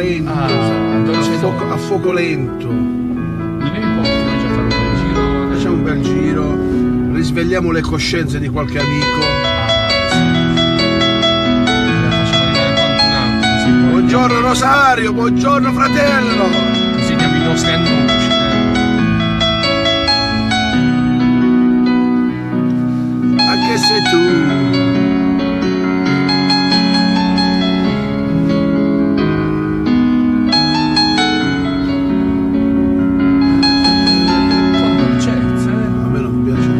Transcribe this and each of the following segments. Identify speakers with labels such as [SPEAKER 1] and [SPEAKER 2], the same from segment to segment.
[SPEAKER 1] lento, a fuoco lento.
[SPEAKER 2] Dove mi porti oggi a fare un bel giro?
[SPEAKER 1] Facciamo un bel giro, risvegliamo le coscienze di qualche amico.
[SPEAKER 2] Facciamo arrivare qualcun altro, così poi
[SPEAKER 1] Buongiorno Rosario, buongiorno fratello.
[SPEAKER 2] così diamo i nostri annunci.
[SPEAKER 1] Anche se tu a me non piace.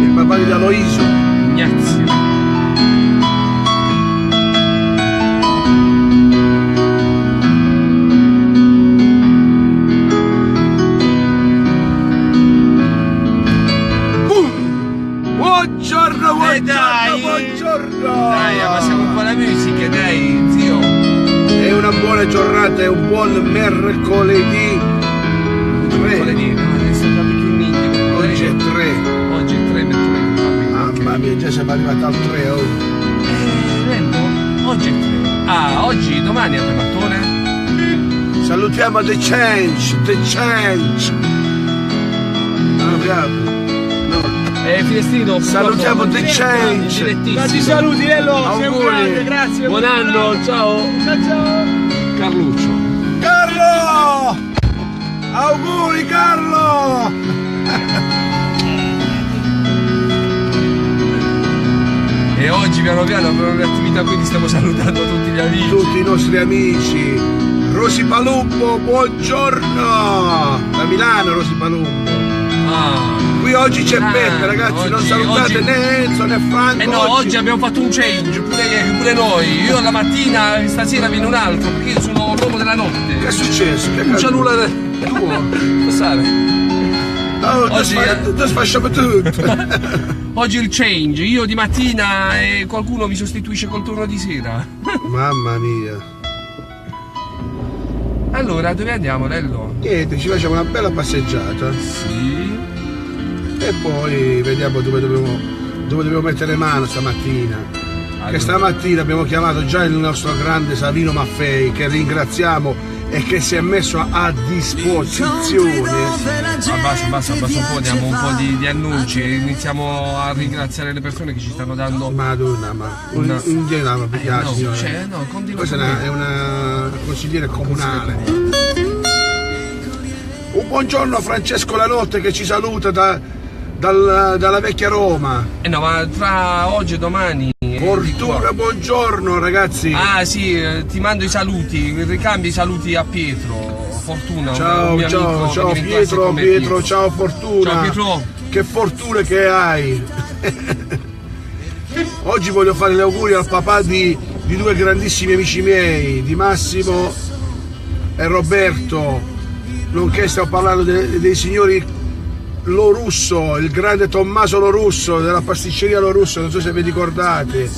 [SPEAKER 1] Il papà di Aloisio.
[SPEAKER 2] Grazie.
[SPEAKER 1] Buongiorno, buongiorno,
[SPEAKER 2] dai.
[SPEAKER 1] buongiorno.
[SPEAKER 2] Dai, passiamo un po' la musica, dai, zio.
[SPEAKER 1] È una buona giornata, è un buon mercoledì 3.
[SPEAKER 2] Mercoledì, no, adesso è proprio più nido.
[SPEAKER 1] Oggi è 3.
[SPEAKER 2] Oggi è 3 mercoledì.
[SPEAKER 1] Mamma mia, già siamo arrivati al 3. Oh.
[SPEAKER 2] Bello, oggi è 3. Ah, oggi, domani è mattone?
[SPEAKER 1] Salutiamo The Change, The Change. No.
[SPEAKER 2] Finestrino,
[SPEAKER 1] Salutiamo The Change.
[SPEAKER 2] direttissimo.
[SPEAKER 3] Saluti Nello, sei un
[SPEAKER 1] Auguri.
[SPEAKER 3] grande, grazie.
[SPEAKER 2] Buon anno, ciao.
[SPEAKER 3] Ciao ciao.
[SPEAKER 2] Carluccio.
[SPEAKER 1] Carlo! Auguri Carlo!
[SPEAKER 2] E oggi piano piano avremo un'attività, quindi stiamo salutando tutti gli amici.
[SPEAKER 1] Tutti i nostri amici. Rosy Palumbo, buongiorno! Da Milano Rosy Palumbo.
[SPEAKER 2] Ah.
[SPEAKER 1] Qui oggi c'è
[SPEAKER 2] Ah,
[SPEAKER 1] Beppe ragazzi, non
[SPEAKER 2] oggi-
[SPEAKER 1] salutate
[SPEAKER 2] oggi-
[SPEAKER 1] né Enzo né Franco.
[SPEAKER 2] Eh no, oggi abbiamo fatto un change, pure noi. Io la mattina, stasera viene un altro, perché io sono l'uomo della notte.
[SPEAKER 1] Che è successo? Che
[SPEAKER 2] Non c'è nulla da
[SPEAKER 1] tuo?
[SPEAKER 2] passare.
[SPEAKER 1] Oh,
[SPEAKER 2] Oggi-
[SPEAKER 1] ti sfasciamo tutto.
[SPEAKER 2] Oggi il change, io di mattina e qualcuno mi sostituisce col turno di sera.
[SPEAKER 1] Mamma mia.
[SPEAKER 2] Allora, dove andiamo, Nello?
[SPEAKER 1] Niente, ci facciamo una bella passeggiata
[SPEAKER 2] Sì.
[SPEAKER 1] e poi vediamo dove dobbiamo mettere mano stamattina.
[SPEAKER 2] Allora.
[SPEAKER 1] Che stamattina abbiamo chiamato già il nostro grande Savino Maffei, che ringraziamo e che si è messo a disposizione.
[SPEAKER 2] Abbassa un po', diamo un po' di annunci e iniziamo a ringraziare le persone che ci stanno dando.
[SPEAKER 1] Madonna, ma
[SPEAKER 2] Una-
[SPEAKER 1] un genere mi piace,
[SPEAKER 2] no,
[SPEAKER 1] signore.
[SPEAKER 2] cioè, no, continua
[SPEAKER 1] Questa
[SPEAKER 2] con me.
[SPEAKER 1] è una consigliere comunale. Un buongiorno a Francesco Lanotte che ci saluta dalla vecchia Roma.
[SPEAKER 2] No, ma tra oggi e domani.
[SPEAKER 1] Fortuna, buongiorno ragazzi.
[SPEAKER 2] Ah sì, ti mando i saluti, ricambi i saluti a Pietro. Fortuna. un
[SPEAKER 1] Ciao,
[SPEAKER 2] mio
[SPEAKER 1] ciao,
[SPEAKER 2] amico
[SPEAKER 1] ciao
[SPEAKER 2] che viene in classe
[SPEAKER 1] Pietro,
[SPEAKER 2] con me,
[SPEAKER 1] Pietro, ciao Fortuna.
[SPEAKER 2] Ciao Pietro.
[SPEAKER 1] Che fortuna che hai. Oggi voglio fare gli auguri al papà di due grandissimi amici miei, di Massimo e Roberto, nonché stiamo parlando dei signori Lorusso, il grande Tommaso Lorusso della pasticceria Lorusso, non so se vi ricordate,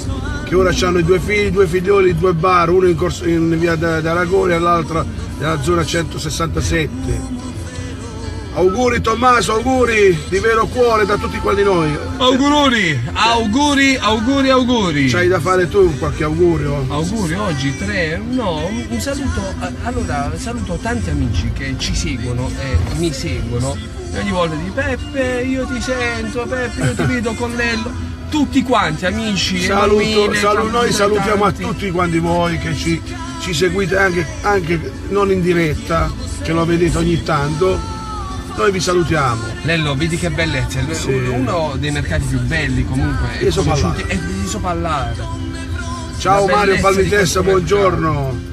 [SPEAKER 1] che ora hanno due figlioli, due bar, uno in via d'Aragone e l'altro nella zona 167. Auguri Tommaso, auguri di vero cuore da tutti quanti noi.
[SPEAKER 2] Auguri.
[SPEAKER 1] C'hai da fare tu qualche augurio?
[SPEAKER 2] Auguri oggi 3, no, un saluto, allora saluto tanti amici che ci seguono e mi seguono e ogni volta di Peppe, io ti sento, Peppe, io ti vedo con Nello, tutti quanti amici, Emanuele,
[SPEAKER 1] Noi salutiamo a
[SPEAKER 2] tanti.
[SPEAKER 1] tutti quanti voi che ci seguite anche non in diretta, che lo vedete ogni tanto. Noi vi salutiamo.
[SPEAKER 2] Nello, vedi che bellezza,
[SPEAKER 1] Sì.
[SPEAKER 2] uno dei mercati più belli comunque,
[SPEAKER 1] Di Sopallare.
[SPEAKER 2] è di Sopallare.
[SPEAKER 1] Ciao
[SPEAKER 2] La
[SPEAKER 1] Mario
[SPEAKER 2] bellezza
[SPEAKER 1] Palmitessa,
[SPEAKER 2] di questo
[SPEAKER 1] buongiorno.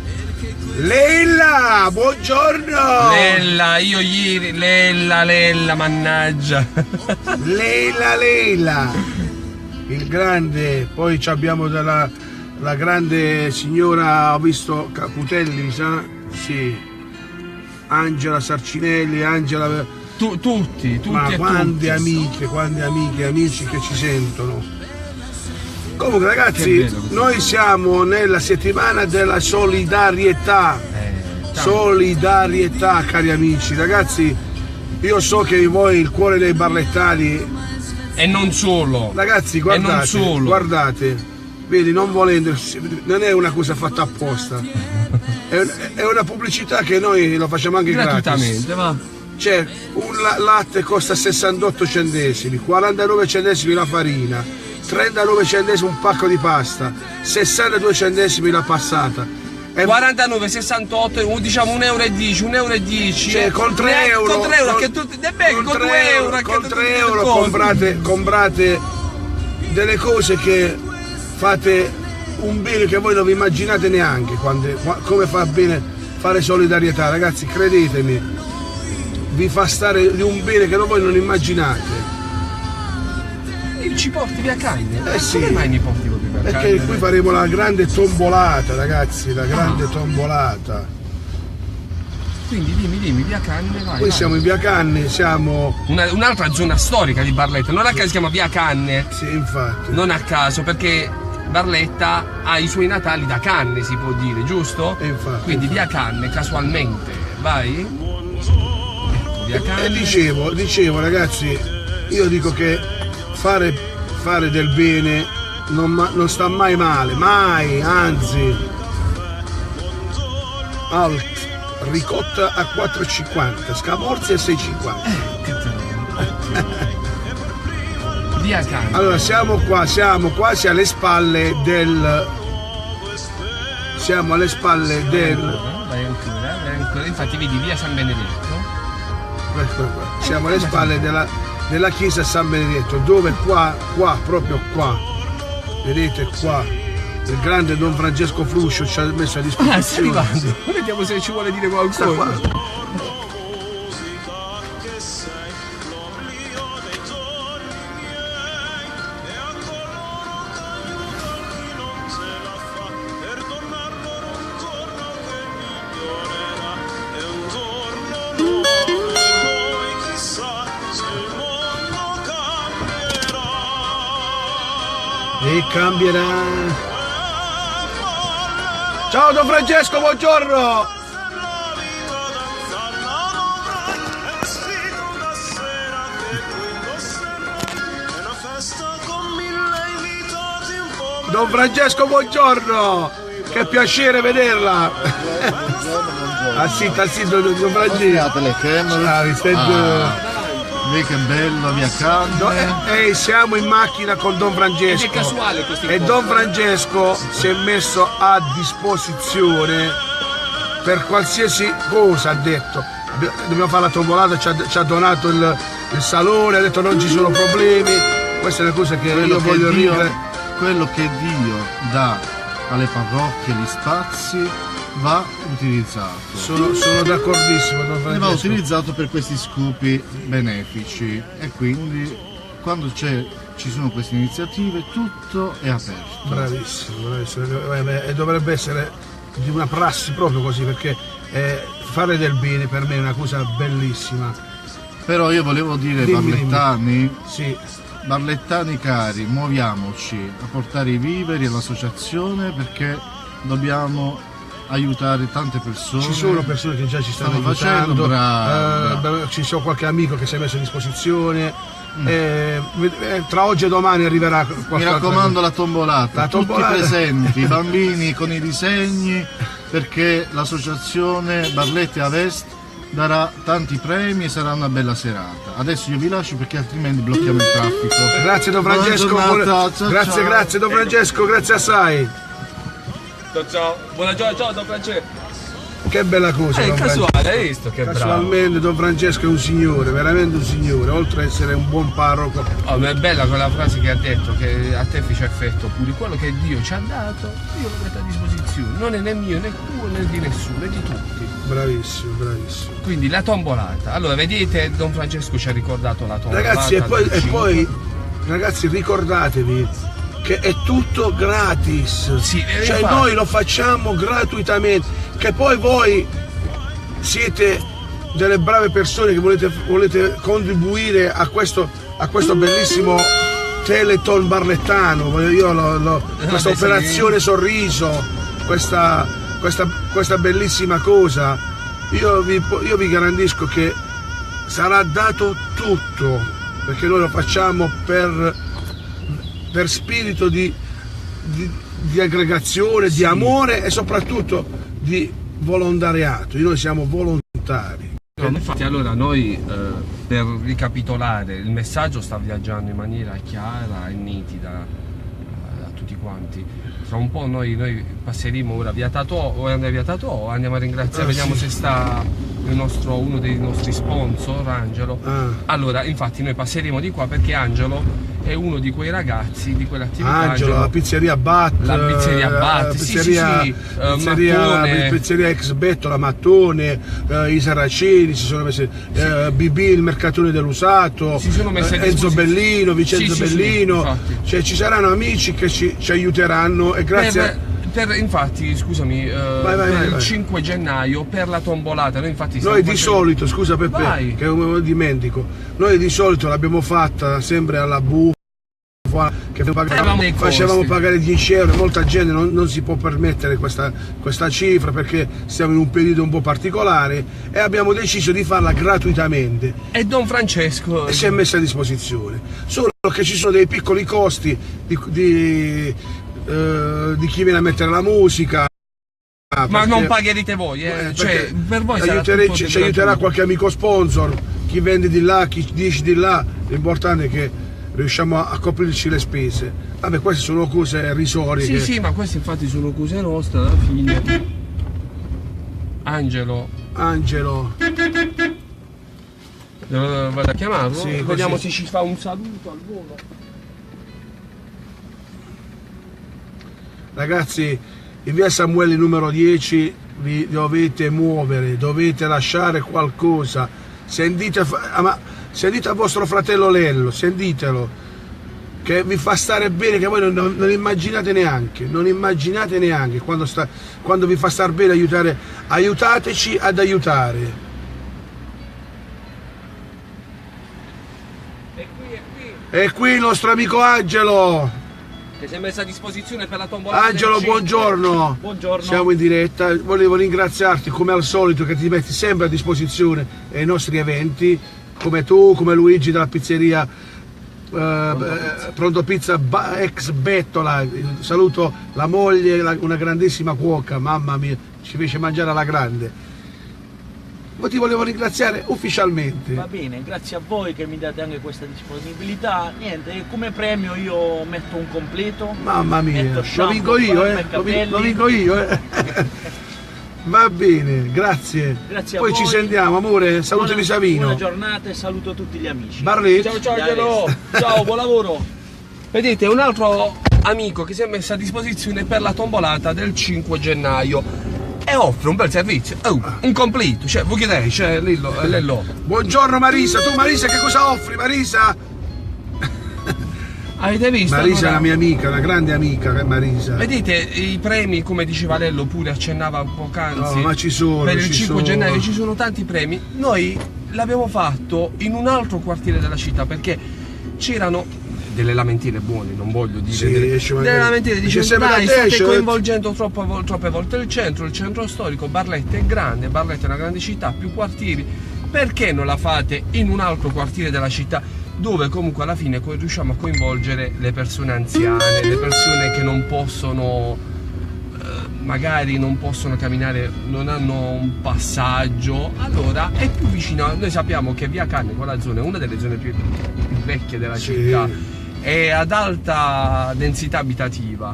[SPEAKER 1] Leila, buongiorno.
[SPEAKER 2] Lella, io ieri, Lella, mannaggia.
[SPEAKER 1] Leila. il grande, poi abbiamo la grande signora, ho visto Caputelli, mi sa? Sì, Angela Sarcinelli, Angela...
[SPEAKER 2] tutti
[SPEAKER 1] ma quante
[SPEAKER 2] tutti.
[SPEAKER 1] amiche, amici che ci sentono. Comunque ragazzi, noi siamo nella settimana della solidarietà. Solidarietà, cari amici. Ragazzi, io so che voi il cuore dei barlettani...
[SPEAKER 2] E non solo.
[SPEAKER 1] Ragazzi, guardate, vedi, non volendo, non è una cosa fatta apposta. È una pubblicità che noi lo facciamo anche
[SPEAKER 2] gratuitamente,
[SPEAKER 1] gratis.
[SPEAKER 2] va.
[SPEAKER 1] Cioè, un latte costa 68 centesimi, 49 centesimi la farina, 39 centesimi un pacco di pasta, 62 centesimi la passata.
[SPEAKER 2] 49, 68, diciamo 1,10 euro, 1,10 euro.
[SPEAKER 1] Cioè, con 3 euro.
[SPEAKER 2] Con 3 euro, che tu, con 2 euro.
[SPEAKER 1] Con 3 euro comprate delle cose che fate un bene che voi non vi immaginate neanche come fa bene fare solidarietà. Ragazzi, credetemi, vi fa stare di un bene che voi non immaginate.
[SPEAKER 2] Ci porti via Canne?
[SPEAKER 1] Sì.
[SPEAKER 2] Come mai mi porti proprio via Canne?
[SPEAKER 1] Perché qui faremo la grande tombolata, ragazzi, la grande tombolata.
[SPEAKER 2] Quindi dimmi, via Canne, vai.
[SPEAKER 1] Qui siamo in via Canne, siamo...
[SPEAKER 2] Un'altra zona storica di Barletta, non a caso si chiama via Canne.
[SPEAKER 1] Sì, infatti.
[SPEAKER 2] Non a caso, perché Barletta ha i suoi natali da Canne, si può dire, giusto?
[SPEAKER 1] Infatti.
[SPEAKER 2] Quindi via Canne, casualmente, vai. Via Canne.
[SPEAKER 1] E dicevo ragazzi, io dico che fare del bene non sta mai male, mai, anzi. Alt, ricotta a 4,50, scamorzi a 6,50.
[SPEAKER 2] Via Canne.
[SPEAKER 1] Allora siamo quasi alle spalle del... Siamo alle spalle del...
[SPEAKER 2] Vai ancora, infatti vedi via San Benedetto.
[SPEAKER 1] Siamo alle spalle della chiesa San Benedetto, dove qua, proprio qua, vedete qua, il grande Don Francesco Fruscio ci ha messo a disposizione.
[SPEAKER 2] Sta arrivando, vediamo se ci vuole dire qualcosa.
[SPEAKER 1] E cambierà. Ciao Don Francesco, buongiorno! Don Francesco, buongiorno! Che piacere vederla!
[SPEAKER 3] Buongiorno.
[SPEAKER 1] Ah sì, Don Francesco!
[SPEAKER 3] Le camere. Che bello, via Canne.
[SPEAKER 1] Siamo in macchina con Don Francesco.
[SPEAKER 2] Ed è casuale questo
[SPEAKER 1] e Don Francesco si è messo a disposizione per qualsiasi cosa, ha detto. Dobbiamo fare la tombolata, ci ha donato il salone, ha detto non ci sono problemi. Questa è una cosa che io voglio dire.
[SPEAKER 3] Quello che Dio dà alle parrocchie, gli spazi, va utilizzato.
[SPEAKER 1] Sono d'accordissimo, Don Francesco.
[SPEAKER 3] Va utilizzato per questi scopi benefici e quindi quando ci sono queste iniziative tutto è aperto.
[SPEAKER 1] Bravissimo. E dovrebbe essere di una prassi proprio così, perché fare del bene per me è una cosa bellissima.
[SPEAKER 3] Però io volevo dire, barlettani,
[SPEAKER 1] sì.
[SPEAKER 3] Barlettani cari, muoviamoci a portare i viveri all'associazione, perché dobbiamo aiutare tante persone.
[SPEAKER 1] Ci sono persone che già ci stanno aiutando,
[SPEAKER 3] bravo.
[SPEAKER 1] Ci sono qualche amico che si è messo a disposizione. Tra oggi e domani arriverà qualcosa.
[SPEAKER 3] Mi raccomando la tombolata. Tutti presenti, i bambini con i disegni, perché l'associazione Barlette a Vest darà tanti premi e sarà una bella serata. Adesso io vi lascio perché altrimenti blocchiamo il traffico.
[SPEAKER 1] Grazie Don Francesco. Grazie Don Francesco, grazie assai.
[SPEAKER 2] Ciao. Buona giornata, ciao Don Francesco.
[SPEAKER 1] Che bella cosa,
[SPEAKER 2] Don casuale, hai visto che
[SPEAKER 1] casualmente
[SPEAKER 2] bravo.
[SPEAKER 1] Don Francesco è un signore, veramente un signore, oltre ad essere un buon parroco.
[SPEAKER 2] Oh, ma è bella quella frase che ha detto, che a te fece effetto pure. Quello che Dio ci ha dato, io lo metto a disposizione. Non è né mio né tuo né di nessuno, è di tutti.
[SPEAKER 1] Bravissimo.
[SPEAKER 2] Quindi la tombolata. Allora, vedete, Don Francesco ci ha ricordato la tombolata.
[SPEAKER 1] Ragazzi, e poi ragazzi, ricordatevi che è tutto gratis,
[SPEAKER 2] Sì,
[SPEAKER 1] cioè
[SPEAKER 2] infatti.
[SPEAKER 1] noi lo facciamo gratuitamente, che poi voi siete delle brave persone che volete contribuire a questo bellissimo Telethon barlettano, questa
[SPEAKER 2] beh, sì.
[SPEAKER 1] operazione sorriso, questa bellissima cosa, io vi garantisco che sarà dato tutto, perché noi lo facciamo per spirito di aggregazione, di amore e soprattutto di volontariato. Noi siamo volontari.
[SPEAKER 2] No, infatti, allora noi per ricapitolare, il messaggio sta viaggiando in maniera chiara e nitida a tutti quanti. Tra un po' noi passeremo ora via Tatuò, o andiamo via Tatuò, o andiamo a ringraziare, vediamo
[SPEAKER 1] sì.
[SPEAKER 2] se sta uno dei nostri sponsor, Angelo. Allora, infatti noi passeremo di qua perché Angelo è uno di quei ragazzi di quell'attività.
[SPEAKER 1] Angelo, la pizzeria Bat,
[SPEAKER 2] la pizzeria Bat,
[SPEAKER 1] pizzeria Ex Bettola, Mattone, i Saraceni si sono messi, BB, il mercatone dell'usato,
[SPEAKER 2] si sono messi a
[SPEAKER 1] Enzo
[SPEAKER 2] disposizione.
[SPEAKER 1] Bellino, Vincenzo
[SPEAKER 2] Sì,
[SPEAKER 1] Bellino,
[SPEAKER 2] infatti.
[SPEAKER 1] cioè ci saranno amici che ci aiuteranno e grazie
[SPEAKER 2] infatti, scusami,
[SPEAKER 1] vai.
[SPEAKER 2] il 5 gennaio per la tombolata, noi infatti
[SPEAKER 1] noi di solito, scusa Peppe,
[SPEAKER 2] Vai.
[SPEAKER 1] che me lo dimentico, noi di solito l'abbiamo fatta sempre alla buffa, che facevamo pagare 10 euro, molta gente non si può permettere questa cifra perché siamo in un periodo un po' particolare e abbiamo deciso di farla gratuitamente
[SPEAKER 2] e Don Francesco
[SPEAKER 1] e si è messa a disposizione, solo che ci sono dei piccoli costi di chi viene a mettere la musica.
[SPEAKER 2] ma non pagherete voi, cioè per voi sarà tutto
[SPEAKER 1] ci aiuterà qualche amico sponsor, chi vende di là, chi dice di là, l'importante è che riusciamo a coprirci le spese. Vabbè, queste sono cose irrisorie.
[SPEAKER 2] Sì, ma queste infatti sono cose nostre alla fine. Angelo, vado a chiamarlo?
[SPEAKER 1] Sì,
[SPEAKER 2] Vediamo
[SPEAKER 1] così.
[SPEAKER 2] se ci fa un saluto al volo.
[SPEAKER 1] Ragazzi, in via Samueli numero 10 vi dovete muovere, dovete lasciare qualcosa. Sentite a vostro fratello Lello, sentitelo, che vi fa stare bene, che voi non immaginate neanche, quando vi fa star bene aiutateci ad aiutare. E qui il nostro amico Angelo.
[SPEAKER 2] Che si è messo a disposizione per la tombolata.
[SPEAKER 1] Angelo, buongiorno.
[SPEAKER 4] Buongiorno.
[SPEAKER 1] Siamo in diretta. Volevo ringraziarti come al solito che ti metti sempre a disposizione ai nostri eventi, come tu, come Luigi della pizzeria Pronto Pizza Ex Bettola. Saluto la moglie, una grandissima cuoca, mamma mia, ci fece mangiare alla grande. Ma ti volevo ringraziare ufficialmente.
[SPEAKER 4] Va bene, grazie a voi che mi date anche questa disponibilità. Niente, come premio io metto un completo.
[SPEAKER 1] Mamma mia,
[SPEAKER 4] metto
[SPEAKER 1] lo
[SPEAKER 4] shampoo,
[SPEAKER 1] vinco io,
[SPEAKER 4] barba e capelli.
[SPEAKER 1] lo vinco io, Va bene, grazie.
[SPEAKER 4] Grazie a
[SPEAKER 1] Poi
[SPEAKER 4] voi.
[SPEAKER 1] ci sentiamo, amore. Salutami Savino.
[SPEAKER 4] Buona giornata e saluto tutti gli amici.
[SPEAKER 1] Barlet.
[SPEAKER 2] Ciao Angelo, ciao, buon lavoro. Vedete, un altro amico che si è messo a disposizione per la tombolata del 5 gennaio e offre un bel servizio, un completo, cioè voi chiedete, cioè Lello.
[SPEAKER 1] Buongiorno Marisa, tu Marisa che cosa offri Marisa?
[SPEAKER 2] Avete visto?
[SPEAKER 1] Marisa è
[SPEAKER 2] allora,
[SPEAKER 1] una mia amica, una grande amica Marisa.
[SPEAKER 2] vedete i premi, come diceva Lello, pure accennava poc'anzi.
[SPEAKER 1] No, ma ci sono,
[SPEAKER 2] per il
[SPEAKER 1] ci
[SPEAKER 2] 5
[SPEAKER 1] sono.
[SPEAKER 2] gennaio ci sono tanti premi. Noi l'abbiamo fatto in un altro quartiere della città perché c'erano delle lamentele buone, non voglio dire
[SPEAKER 1] Sì,
[SPEAKER 2] delle lamentele dicendo
[SPEAKER 1] sempre
[SPEAKER 2] dai,
[SPEAKER 1] da te,
[SPEAKER 2] state
[SPEAKER 1] cioè.
[SPEAKER 2] coinvolgendo troppe volte il centro storico, Barletta è grande, Barletta è una grande città, più quartieri, perché non la fate in un altro quartiere della città dove comunque alla fine riusciamo a coinvolgere le persone anziane, le persone che non possono magari non possono camminare, non hanno un passaggio, allora è più vicino. Noi sappiamo che Via Canne, quella zona, è una delle zone più vecchie della città, è ad alta densità abitativa.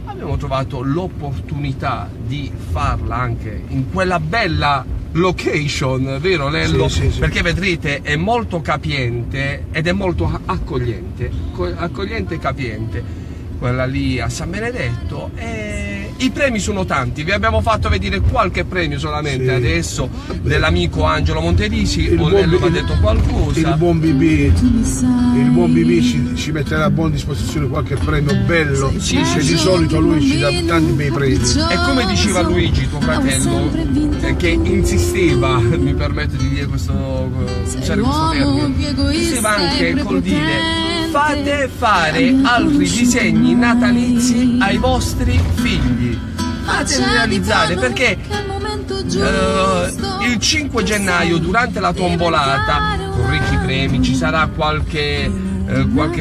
[SPEAKER 2] Abbiamo trovato l'opportunità di farla anche in quella bella location, vero Lello?
[SPEAKER 1] Sì.
[SPEAKER 2] Perché vedrete è molto capiente ed è molto accogliente e capiente, quella lì a San Benedetto, e i premi sono tanti, vi abbiamo fatto vedere qualche premio solamente adesso dell'amico Angelo Monterisi, Olello mi ha detto qualcosa.
[SPEAKER 1] Il buon BB ci metterà a buona disposizione qualche premio bello, che di solito lui ci dà tanti bei premi.
[SPEAKER 2] E come diceva Luigi, tuo fratello, che insisteva, mi permetto di dire usare questo termine, insisteva anche col dire: fate fare altri disegni natalizi ai vostri figli, fateli realizzare, perché il 5 gennaio durante la tombolata con ricchi premi ci sarà qualche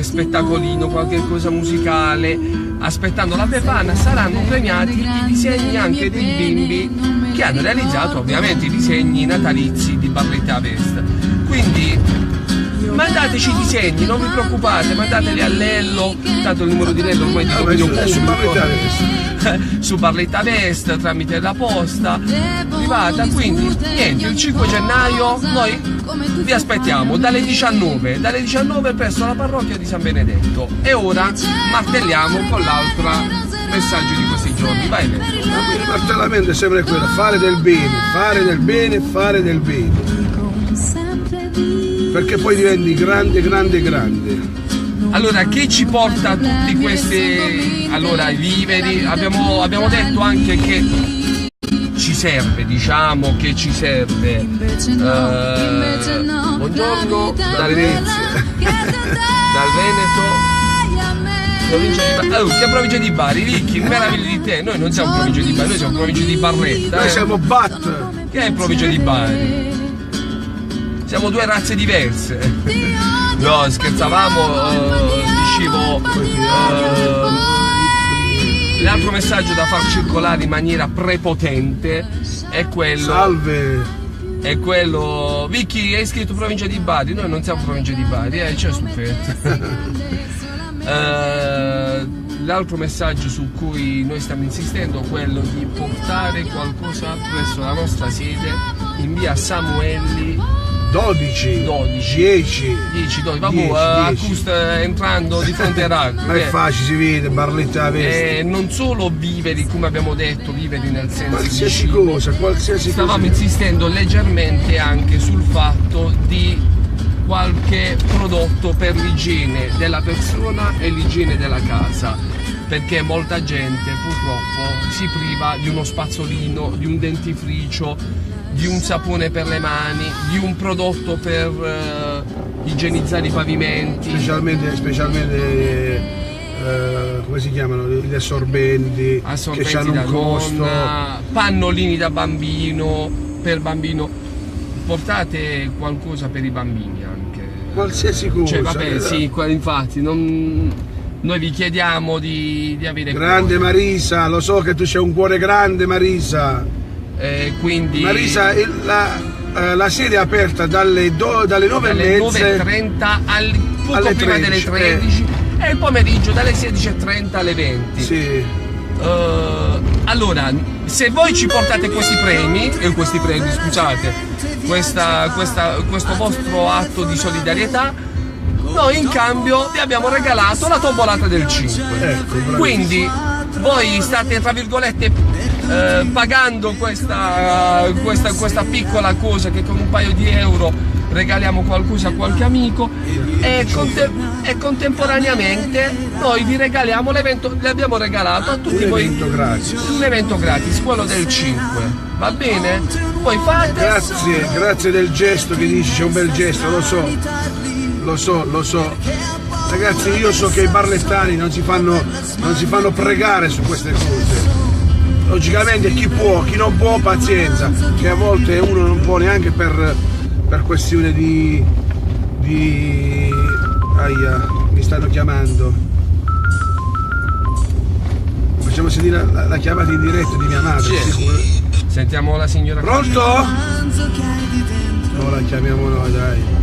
[SPEAKER 2] spettacolino, qualche cosa musicale. Aspettando la Befana saranno premiati i disegni anche dei bimbi che hanno realizzato ovviamente i disegni natalizi di Barletta Vest. Quindi mandateci i disegni, non vi preoccupate, mandateli a Lello, tanto il numero di Lello ormai di dominio pubblico su Barletta Vest tramite la posta privata. Quindi niente, il 5 gennaio noi vi aspettiamo dalle 19 presso la parrocchia di San Benedetto. E ora martelliamo con l'altro messaggio di questi giorni. Vai Lello.
[SPEAKER 1] Il martellamento è sempre quello: fare del bene, fare del bene, fare del bene, perché poi diventi grande.
[SPEAKER 2] Allora, che ci porta a tutti questi i viveri? Abbiamo detto anche che ci serve, diciamo che ci serve. Buongiorno dal Veneto, provincia di Bari. Che provincia di Bari? Ricchi, meraviglia di te. Noi non siamo provincia di Bari, noi siamo provincia di Barletta.
[SPEAKER 1] Noi siamo Bat.
[SPEAKER 2] Che è provincia di Bari? Siamo due razze diverse. No, scherzavamo, dicevo, l'altro messaggio da far circolare in maniera prepotente è quello.
[SPEAKER 1] Salve!
[SPEAKER 2] È quello. Vicky, hai scritto provincia di Bari? Noi non siamo provincia di Bari, c'è stufetta. L'altro messaggio su cui noi stiamo insistendo è quello di portare qualcosa presso la nostra sede in via Samuelli
[SPEAKER 1] 12,
[SPEAKER 2] 10, vabbè, entrando di fronte a Racco.
[SPEAKER 1] Ma è facile, si vede, Barletta Vest.
[SPEAKER 2] Non solo viveri, come abbiamo detto, viveri nel senso
[SPEAKER 1] qualsiasi cosa.
[SPEAKER 2] Stavamo insistendo leggermente anche sul fatto di qualche prodotto per l'igiene della persona e l'igiene della casa, perché molta gente purtroppo si priva di uno spazzolino, di un dentifricio, di un sapone per le mani, di un prodotto per igienizzare i pavimenti.
[SPEAKER 1] Specialmente come si chiamano? Gli assorbenti che hanno un costo.
[SPEAKER 2] Pannolini da bambino, per bambino. Portate qualcosa per i bambini anche.
[SPEAKER 1] Qualsiasi cosa.
[SPEAKER 2] Cioè, vabbè, sì, infatti, noi vi chiediamo di avere
[SPEAKER 1] grande cuore. Marisa, lo so che tu c'hai un cuore grande, Marisa.
[SPEAKER 2] Quindi
[SPEAKER 1] Marisa, la sede è aperta dalle 9:30
[SPEAKER 2] poco prima delle 13 e il pomeriggio dalle 16:30 alle 20.
[SPEAKER 1] Sì.
[SPEAKER 2] Allora, se voi ci portate questi premi, scusate, questo vostro atto di solidarietà, noi in cambio vi abbiamo regalato la tombolata del 5.
[SPEAKER 1] Ecco,
[SPEAKER 2] quindi voi state, tra virgolette, pagando questa piccola cosa, che con un paio di euro regaliamo qualcosa a qualche amico, e contemporaneamente noi vi regaliamo l'evento, le abbiamo regalato a tutti voi un evento gratis, quello del 5, va bene? Poi fate.
[SPEAKER 1] Grazie del gesto che dici, c'è un bel gesto, lo so. Ragazzi, io so che i barlettani non si fanno pregare su queste cose. Logicamente chi può, chi non può, pazienza, che a volte uno non può neanche per questione di aia, mi stanno chiamando. Facciamo sentire la chiamata in diretta di mia madre.
[SPEAKER 2] Sì. Sentiamo la signora.
[SPEAKER 1] Pronto? No, la chiamiamo noi, dai.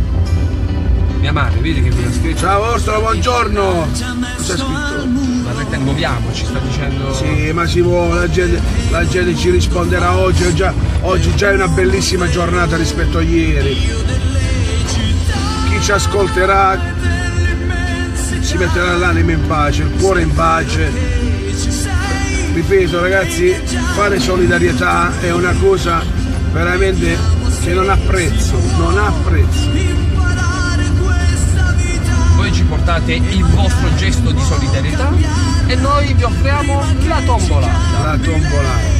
[SPEAKER 2] Mia madre, vedi che mi ha scritto.
[SPEAKER 1] Ciao Orsola, buongiorno. Cosa ha scritto?
[SPEAKER 2] Ma muoviamo, ci sta dicendo.
[SPEAKER 1] Sì, ma si muove, la gente ci risponderà oggi già è una bellissima giornata rispetto a ieri. Chi ci ascolterà si metterà l'anima in pace, il cuore in pace, ripeto ragazzi, fare solidarietà è una cosa veramente che non ha prezzo, non ha prezzo.
[SPEAKER 2] Voi ci portate il vostro gesto di solidarietà e noi vi offriamo la tombolata.
[SPEAKER 1] La tombolata.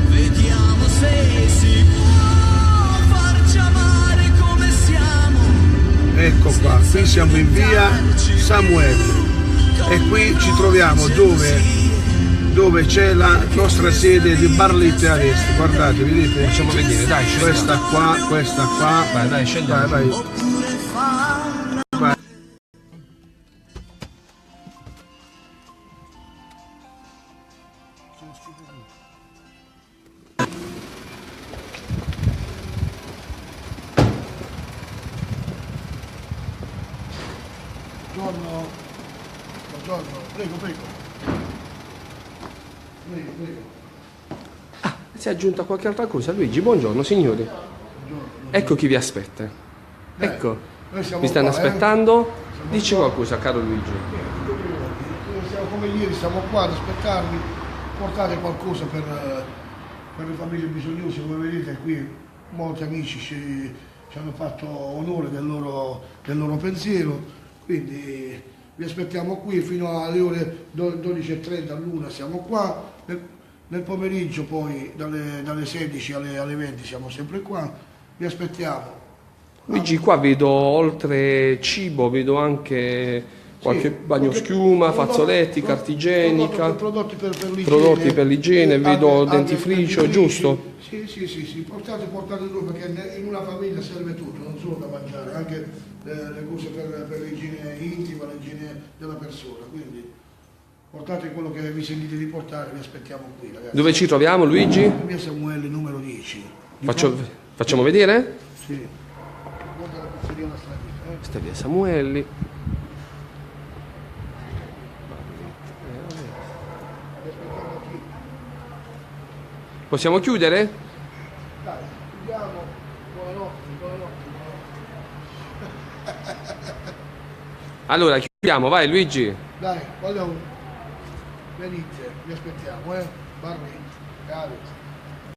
[SPEAKER 5] Vediamo se si può farci amare come siamo.
[SPEAKER 1] Ecco qua, qui siamo in via Samuele e qui ci troviamo dove c'è la nostra sede di Barlette ad Est. Guardate, vedete?
[SPEAKER 2] Facciamo vedere, dai,
[SPEAKER 1] Questa qua, questa qua.
[SPEAKER 2] Vai, dai, scendiamo.
[SPEAKER 1] Vai. Vai. Buongiorno, prego.
[SPEAKER 2] Si è aggiunta qualche altra cosa? Luigi, buongiorno signori. Ecco chi vi aspetta. Ecco,
[SPEAKER 1] Noi siamo
[SPEAKER 2] mi stanno
[SPEAKER 1] qua,
[SPEAKER 2] aspettando. Dici qualcosa, caro Luigi.
[SPEAKER 1] Siamo come ieri, siamo qua ad aspettarvi, portate qualcosa per le famiglie bisognose. Come vedete qui molti amici ci hanno fatto onore del loro pensiero, quindi vi aspettiamo qui fino alle ore 12:30 all'una siamo qua, nel pomeriggio poi dalle 16 alle 20 siamo sempre qua, vi aspettiamo.
[SPEAKER 2] Luigi, qua vedo oltre cibo, vedo anche qualche bagnoschiuma, fazzoletti, carta igienica,
[SPEAKER 1] prodotti
[SPEAKER 2] per l'igiene, vedo
[SPEAKER 1] anche
[SPEAKER 2] dentifricio, giusto?
[SPEAKER 1] Sì, portate due perché in una famiglia serve tutto, non solo da mangiare, anche le cose per l'igiene intima, l'igiene della persona, quindi portate quello che vi sentite di portare, vi aspettiamo qui ragazzi.
[SPEAKER 2] Dove ci troviamo Luigi?
[SPEAKER 1] Via Samuele numero 10.
[SPEAKER 2] Facciamo vedere?
[SPEAKER 1] Sì. Guarda la pizzeria La Strada.
[SPEAKER 2] Questa è via Samuelli. Possiamo chiudere?
[SPEAKER 1] Dai, chiudiamo. Buonanotte.
[SPEAKER 2] Allora chiudiamo, vai Luigi.
[SPEAKER 1] Dai, venite, vi aspettiamo, Barri, Alex.